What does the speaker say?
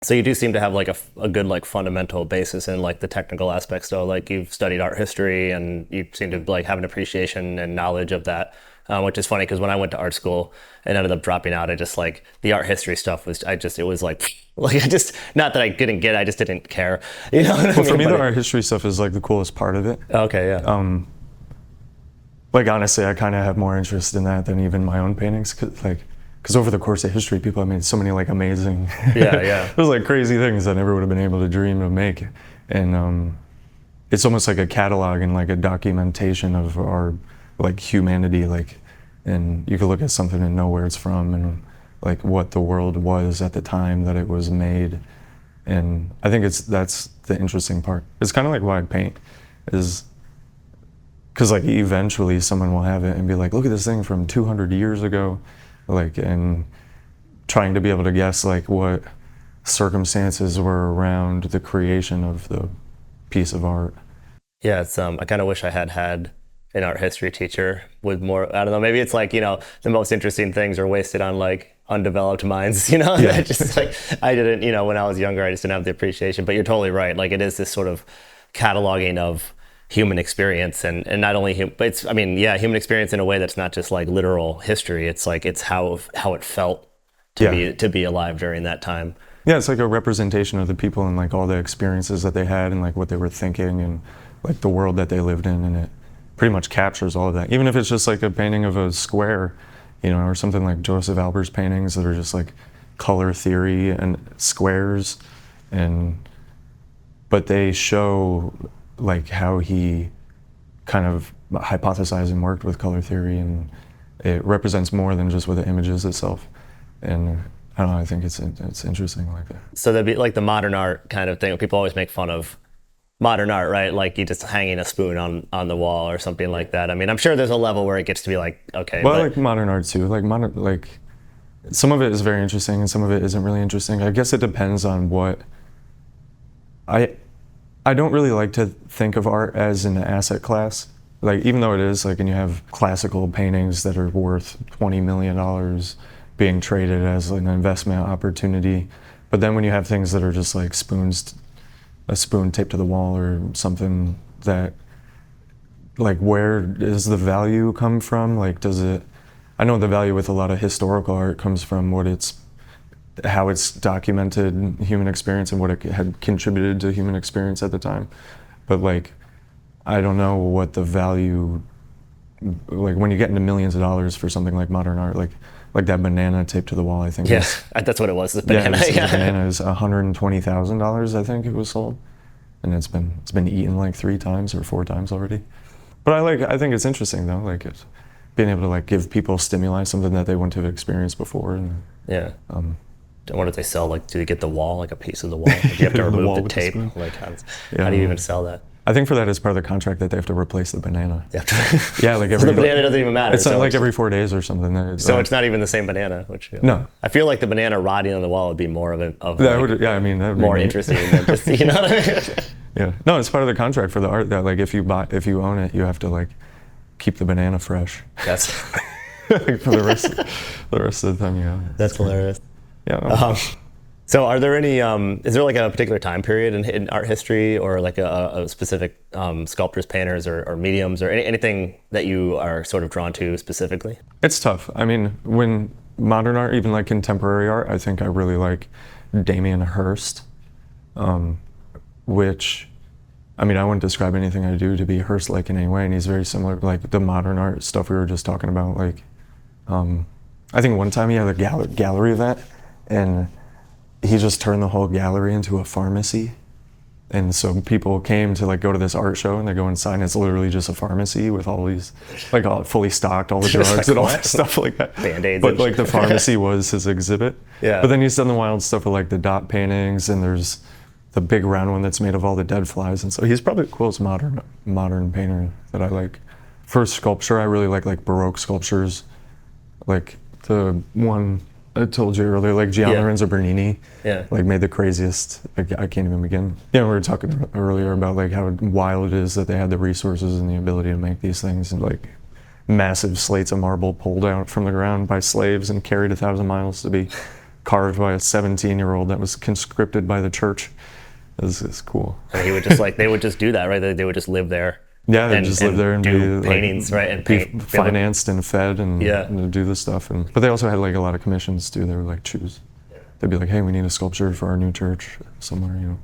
So you do seem to have like a good like fundamental basis in like the technical aspects though. Like you've studied art history and you seem to like have an appreciation and knowledge of that, which is funny because when I went to art school and ended up dropping out, I just like the art history stuff was it was like like I just not that I didn't get it, I just didn't care. You know what I Well, for mean? me, But the art history stuff is like the coolest part of it. okay, yeah. Like honestly, I kind of have more interest in that than even my own paintings, because over the course of history, people have made so many like amazing, Yeah, yeah. there's like crazy things I never would have been able to dream of make, and it's almost like a catalog and like a documentation of our like humanity, like, and you could look at something and know where it's from and like what the world was at the time that it was made, and I think that's the interesting part. It's kind of like why I paint, is because like eventually someone will have it and be like, look at this thing from 200 years ago, like, and trying to be able to guess like what circumstances were around the creation of the piece of art. Yeah, it's I kind of wish I had an art history teacher with more. I don't know. Maybe it's like the most interesting things are wasted on like undeveloped minds. Yeah. I just like I didn't. When I was younger, I just didn't have the appreciation. But you're totally right. Like it is this sort of cataloging of human experience and not only but it's I mean yeah human experience in a way that's not just like literal history. It's like it's how it felt to be alive during that time. Yeah, it's like a representation of the people and like all the experiences that they had and like what they were thinking and like the world that they lived in, and it pretty much captures all of that. Even if it's just like a painting of a square, or something like Joseph Albert's paintings that are just like color theory and squares, but they show like how he kind of hypothesized and worked with color theory, and it represents more than just with the images itself. And I don't know, I think it's interesting like that. So that'd be like the modern art kind of thing. People always make fun of modern art, right? Like you just hanging a spoon on the wall or something like that. I mean, I'm sure there's a level where it gets to be like, okay. Well, I like modern art too. Like some of it is very interesting and some of it isn't really interesting. I guess it depends on what I don't really like to think of art as an asset class. Like even though it is, like, and you have classical paintings that are worth $20 million being traded as an investment opportunity. But then when you have things that are just like a spoon taped to the wall or something, that like where does the value come from? Like I know the value with a lot of historical art comes from how it's documented human experience and what it had contributed to human experience at the time. But like, I don't know what the value, like when you get into millions of dollars for something like modern art, like that banana taped to the wall, I think. Yeah, that's what it was. The banana. Yeah, the banana is $120,000. I think it was sold, and it's been eaten like 3 times or 4 times already. But I think it's interesting though, like it's being able to like give people stimuli, something that they wouldn't have experienced before. And yeah. I wonder if they sell like, do you get the wall, like a piece of the wall? Like you have to remove the tape. Like how do you even sell that? I think for that, as part of the contract, that they have to replace the banana. Yeah, like so the banana doesn't even matter. It's not like every 4 days or something. So it's not even the same banana. No. I feel like the banana rotting on the wall would be more of that would more interesting than just what I mean. Yeah, no, it's part of the contract for the art that like if you own it, you have to like keep the banana fresh. That's like, for the rest of the time. Yeah, that's hilarious. Yeah. No. So are there any, is there like a particular time period in art history or like a specific sculptors, painters, or mediums, or anything that you are sort of drawn to specifically? It's tough. I mean, when modern art, even like contemporary art, I think I really like Damien Hirst, which, I mean, I wouldn't describe anything I do to be Hirst-like in any way, and he's very similar to like the modern art stuff we were just talking about. Like, I think one time he had a gallery event, and he just turned the whole gallery into a pharmacy. And so people came to like go to this art show and they go inside and it's literally just a pharmacy with all these, like all fully stocked, all the drugs like, and all that stuff like that. Band-Aids. But like the pharmacy was his exhibit. Yeah. But then he's done the wild stuff with like the dot paintings, and there's the big round one that's made of all the dead flies. And so he's probably the coolest modern painter that I like. For sculpture, I really like Baroque sculptures. Like the one I told you earlier, like Gianlorenzo Bernini, like made the craziest, like, I can't even begin. Yeah, we were talking earlier about like how wild it is that they had the resources and the ability to make these things, and like massive slates of marble pulled out from the ground by slaves and carried 1,000 miles to be carved by a 17-year-old that was conscripted by the church. It's cool. And he would just like, they would just do that, right? They would just live there. Yeah, they just live there and do be paintings, like, right? And be paint, financed and fed and, Yeah. and do this stuff. And but they also had like a lot of commissions too. They would like choose. They'd be like, hey, we need a sculpture for our new church somewhere, you know.